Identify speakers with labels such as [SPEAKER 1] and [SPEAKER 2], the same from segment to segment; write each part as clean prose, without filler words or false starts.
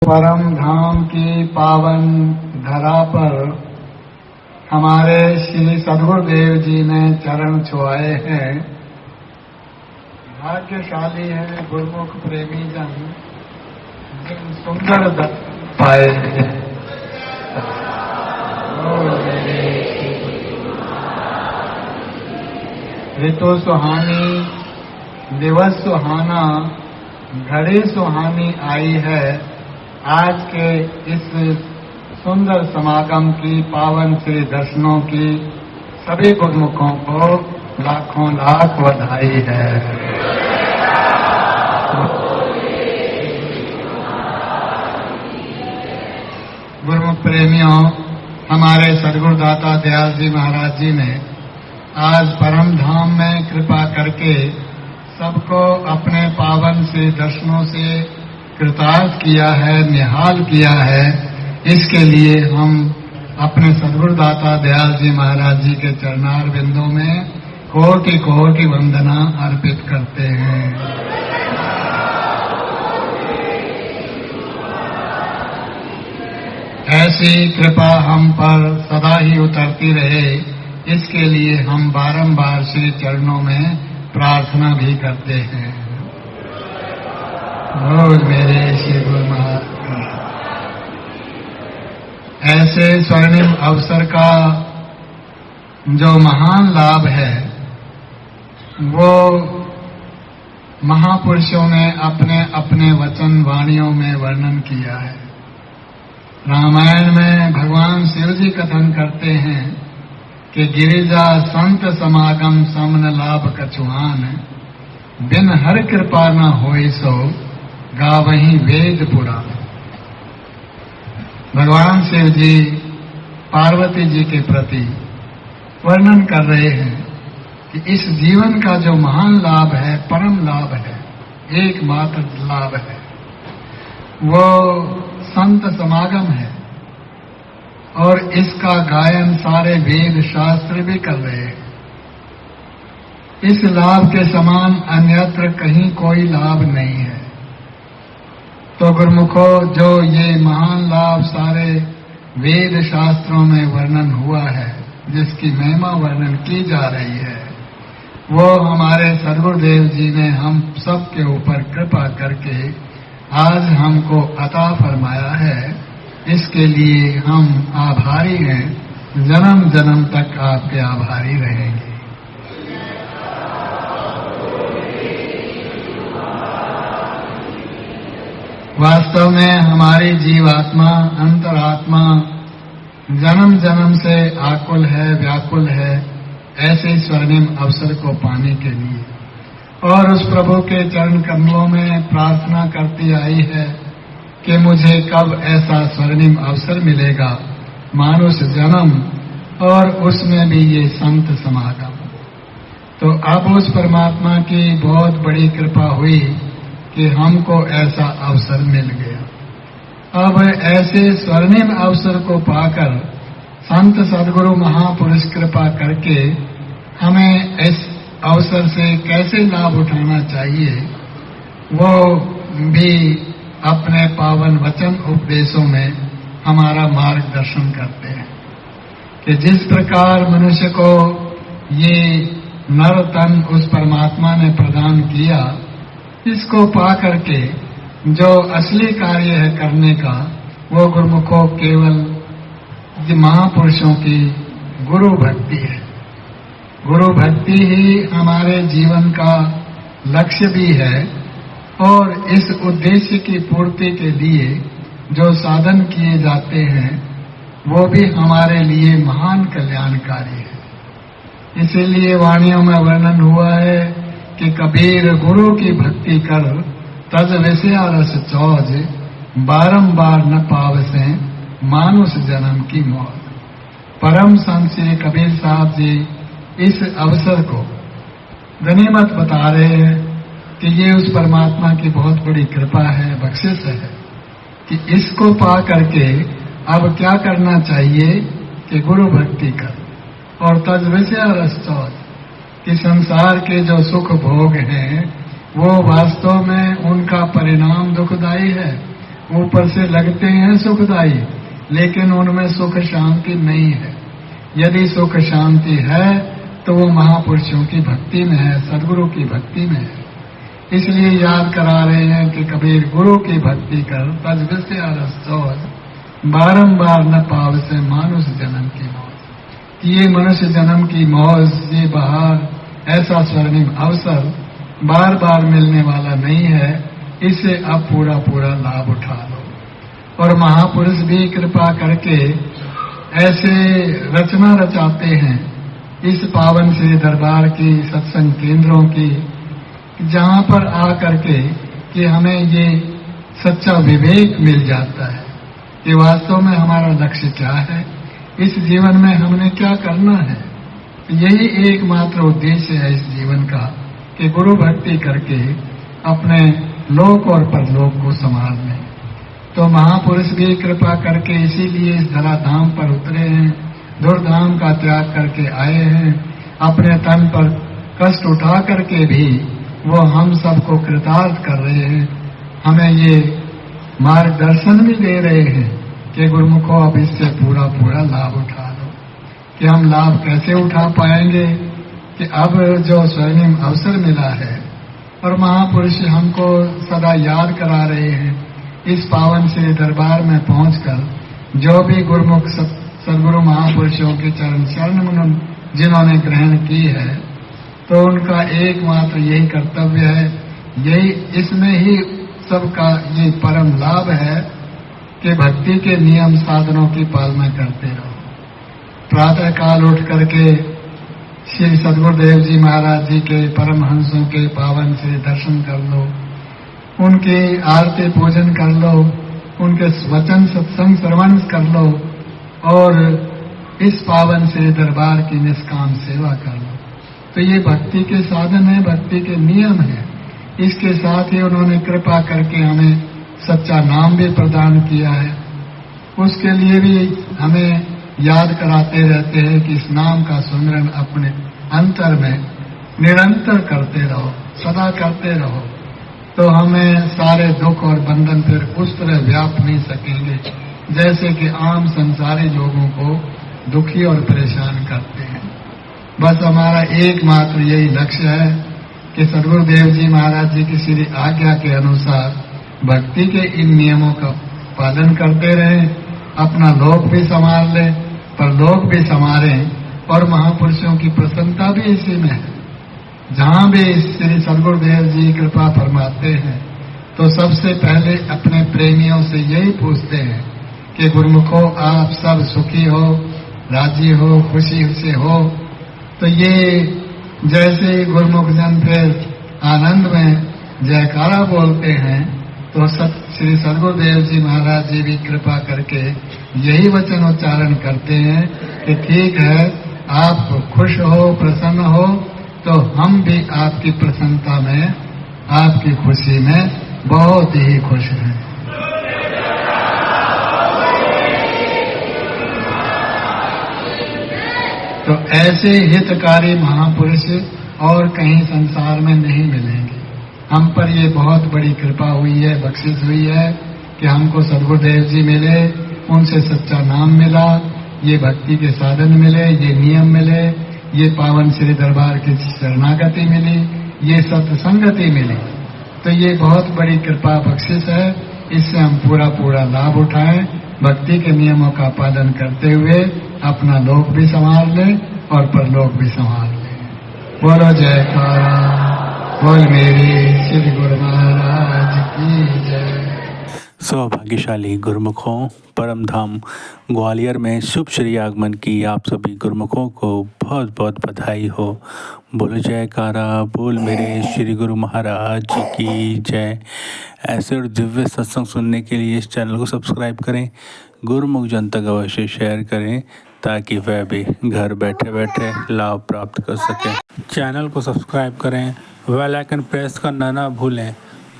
[SPEAKER 1] परम धाम की पावन धरा पर हमारे श्री सद्गुरुदेव जी ने चरण छुआए हैं। भाग्यशाली है गुरुमुख प्रेमी जन जिन सुंदर दर्शन पाए हैं। ऋतु सुहानी, दिवस सुहाना, घड़ी सुहानी आई है। आज के इस सुंदर समागम की पावन श्री दर्शनों की सभी गुरुमुखों को लाखों लाख बधाई है। गुरुमुख प्रेमियों, हमारे सद्गुरुदाता दयाल जी महाराज जी ने आज परम धाम में कृपा करके सबको अपने पावन से दर्शनों से कृतार्थ किया है, निहाल किया है। इसके लिए हम अपने सद्गुरुदाता दयाल जी महाराज जी के चरणार बिंदों में कोटि कोटि वंदना अर्पित करते हैं। ऐसी कृपा हम पर सदा ही उतरती रहे, इसके लिए हम बारंबार श्री चरणों में प्रार्थना भी करते हैं। बोल मेरे श्री गुरु महाराज। ऐसे स्वर्णिम अवसर का जो महान लाभ है वो महापुरुषों ने अपने अपने वचन वाणियों में वर्णन किया है। रामायण में भगवान शिव जी कथन करते हैं कि गिरिजा संत समागम समन लाभ कछुआन, बिन हर कृपा न होई सो गावहीं वेद पुराण। भगवान शिव जी पार्वती जी के प्रति वर्णन कर रहे हैं कि इस जीवन का जो महान लाभ है, परम लाभ है, एकमात्र लाभ है, वो संत समागम है। और इसका गायन सारे वेद शास्त्र भी कर रहे हैं। इस लाभ के समान अन्यत्र कहीं कोई लाभ नहीं है। तो गुरुमुखो, जो ये महान लाभ सारे वेद शास्त्रों में वर्णन हुआ है, जिसकी महिमा वर्णन की जा रही है, वो हमारे सद्गुरुदेव जी ने हम सब के ऊपर कृपा करके आज हमको अता फरमाया है। इसके लिए हम आभारी हैं, जन्म जन्म तक आपके आभारी रहेंगे। वास्तव में हमारी जीवात्मा, अंतरात्मा जन्म जन्म से आकुल है, व्याकुल है ऐसे स्वर्णिम अवसर को पाने के लिए, और उस प्रभु के चरण कमलों में प्रार्थना करती आई है कि मुझे कब ऐसा स्वर्णिम अवसर मिलेगा, मानुष जन्म, और उसमें भी ये संत समागम। तो अब उस परमात्मा की बहुत बड़ी कृपा हुई कि हमको ऐसा अवसर मिल गया। अब ऐसे स्वर्णिम अवसर को पाकर संत सद्गुरु महापुरुष कृपा करके हमें इस अवसर से कैसे लाभ उठाना चाहिए, वो भी अपने पावन वचन उपदेशों में हमारा मार्गदर्शन करते हैं कि जिस प्रकार मनुष्य को ये नर तन उस परमात्मा ने प्रदान किया, इसको पा करके जो असली कार्य है करने का, वो गुरुमुखों केवल महापुरुषों की गुरु भक्ति है। गुरु भक्ति ही हमारे जीवन का लक्ष्य भी है, और इस उद्देश्य की पूर्ति के लिए जो साधन किए जाते हैं वो भी हमारे लिए महान कल्याणकारी है। इसीलिए वाणियों में वर्णन हुआ है कि कबीर गुरु की भक्ति कर, तज विषया रस चौज, बारंबार न पावसे मानुष जन्म की मौत। परम संत श्री कबीर साहब जी इस अवसर को गनीमत बता रहे हैं कि ये उस परमात्मा की बहुत बड़ी कृपा है, बख्शिश है कि इसको पा करके अब क्या करना चाहिए कि गुरु भक्ति कर, और तज विषया रस चौज, कि संसार के जो सुख भोग हैं वो वास्तव में उनका परिणाम दुखदायी है, ऊपर से लगते हैं सुखदायी, लेकिन उनमें सुख शांति नहीं है। यदि सुख शांति है तो वो महापुरुषों की भक्ति में है, सदगुरु की भक्ति में है। इसलिए याद करा रहे हैं कि कबीर गुरु की भक्ति कर तज विषय रसोज, बारंबार न पाव से मानुष जन्म की मौज। ये मनुष्य जन्म की मौज, ये बहार, ऐसा स्वर्णिम अवसर बार बार मिलने वाला नहीं है। इसे अब पूरा पूरा लाभ उठा लो। और महापुरुष भी कृपा करके ऐसे रचना रचाते हैं इस पावन श्री दरबार की, सत्संग केंद्रों की, जहां पर आकर के कि हमें ये सच्चा विवेक मिल जाता है कि वास्तव में हमारा लक्ष्य क्या है, इस जीवन में हमने क्या करना है। यही एकमात्र उद्देश्य है इस जीवन का कि गुरु भक्ति करके अपने लोक और परलोक को संभाल लें। तो महापुरुष भी कृपा करके इसीलिए इस धराधाम पर उतरे हैं, दुर्धाम का त्याग करके आए हैं। अपने तन पर कष्ट उठा करके भी वो हम सबको कृतार्थ कर रहे हैं, हमें ये मार्गदर्शन भी दे रहे हैं कि गुरुमुखो अब इससे पूरा पूरा लाभ उठा लो। कि हम लाभ कैसे उठा पाएंगे कि अब जो स्वर्णिम अवसर मिला है और महापुरुष हमको सदा याद करा रहे हैं, इस पावन श्री दरबार में पहुंचकर जो भी गुरुमुख सदगुरु महापुरुषों के चरण शरण जिन्होंने ग्रहण की है, तो उनका एकमात्र यही कर्तव्य है, यही इसमें ही सबका ये परम लाभ है कि भक्ति के नियम साधनों की पालना करते रहो। प्रातः काल उठ करके श्री सदगुरुदेव जी महाराज जी के परमहंसों के पावन से दर्शन कर लो, उनके आरती पूजन कर लो, उनके वचन सत्संग श्रवण कर लो और इस पावन से दरबार की निष्काम सेवा कर लो। तो ये भक्ति के साधन है, भक्ति के नियम है। इसके साथ ही उन्होंने कृपा करके हमें सच्चा नाम भी प्रदान किया है। उसके लिए भी हमें याद कराते रहते हैं कि इस नाम का सुमिरन अपने अंतर में निरंतर करते रहो, सदा करते रहो, तो हमें सारे दुख और बंधन फिर उस तरह व्याप नहीं सकेंगे जैसे कि आम संसारी लोगों को दुखी और परेशान करते हैं। बस हमारा एकमात्र यही लक्ष्य है कि सदगुरुदेव जी महाराज जी की श्री आज्ञा के अनुसार भक्ति के इन नियमों का पालन करते रहें, अपना लोक भी संभाल लें, परलोक भी संभालें और महापुरुषों की प्रसन्नता भी इसी में है। जहां भी श्री सदगुरुदेव जी कृपा फरमाते हैं तो सबसे पहले अपने प्रेमियों से यही पूछते हैं कि गुरुमुखो आप सब सुखी हो, राजी हो, खुशी से हो। तो ये जैसे गुरुमुख जन फिर आनंद में जयकारा बोलते हैं, तो श्री सदगुरुदेव जी महाराज जी भी कृपा करके यही वचन उच्चारण करते हैं कि ठीक है, आप खुश हो, प्रसन्न हो, तो हम भी आपकी प्रसन्नता में, आपकी खुशी में बहुत ही खुश हैं। तो ऐसे हितकारी महापुरुष और कहीं संसार में नहीं मिलेंगे। हम पर ये बहुत बड़ी कृपा हुई है, बख्शिश हुई है कि हमको सदगुरुदेव जी मिले, उनसे सच्चा नाम मिला, ये भक्ति के साधन मिले, ये नियम मिले, ये पावन श्री दरबार की शरणागति मिली, ये सत्संगति मिली। तो ये बहुत बड़ी कृपा बख्शिश है। इससे हम पूरा पूरा लाभ उठाएं, भक्ति के नियमों का पालन करते हुए अपना लोक भी संभाल लें और परलोक भी संभाल लें। बोलो जयकारा, बोल मेरे श्री गुरु महाराज की जय।
[SPEAKER 2] सौभाग्यशाली गुरुमुखों, परम धाम ग्वालियर में शुभ श्री आगमन की आप सभी गुरुमुखों को बहुत बहुत बधाई हो। बोलो जयकारा, बोल मेरे श्री गुरु महाराज की जय। ऐसे और दिव्य सत्संग सुनने के लिए इस चैनल को सब्सक्राइब करें, गुरुमुख जन तक अवश्य शेयर करें ताकि वह भी घर बैठे बैठे लाभ प्राप्त कर सकें। चैनल को सब्सक्राइब करें, बेल आइकन प्रेस करना ना भूलें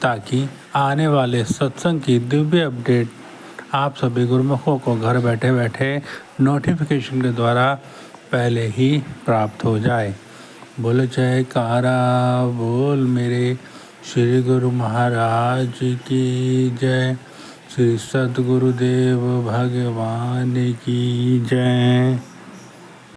[SPEAKER 2] ताकि आने वाले सत्संग की दिव्य अपडेट आप सभी गुरुमुखों को घर बैठे बैठे नोटिफिकेशन के द्वारा पहले ही प्राप्त हो जाए। बोलो जयकारा, बोल मेरे श्री गुरु महाराज की जय। श्री सद्गुरुदेव भगवान की जय।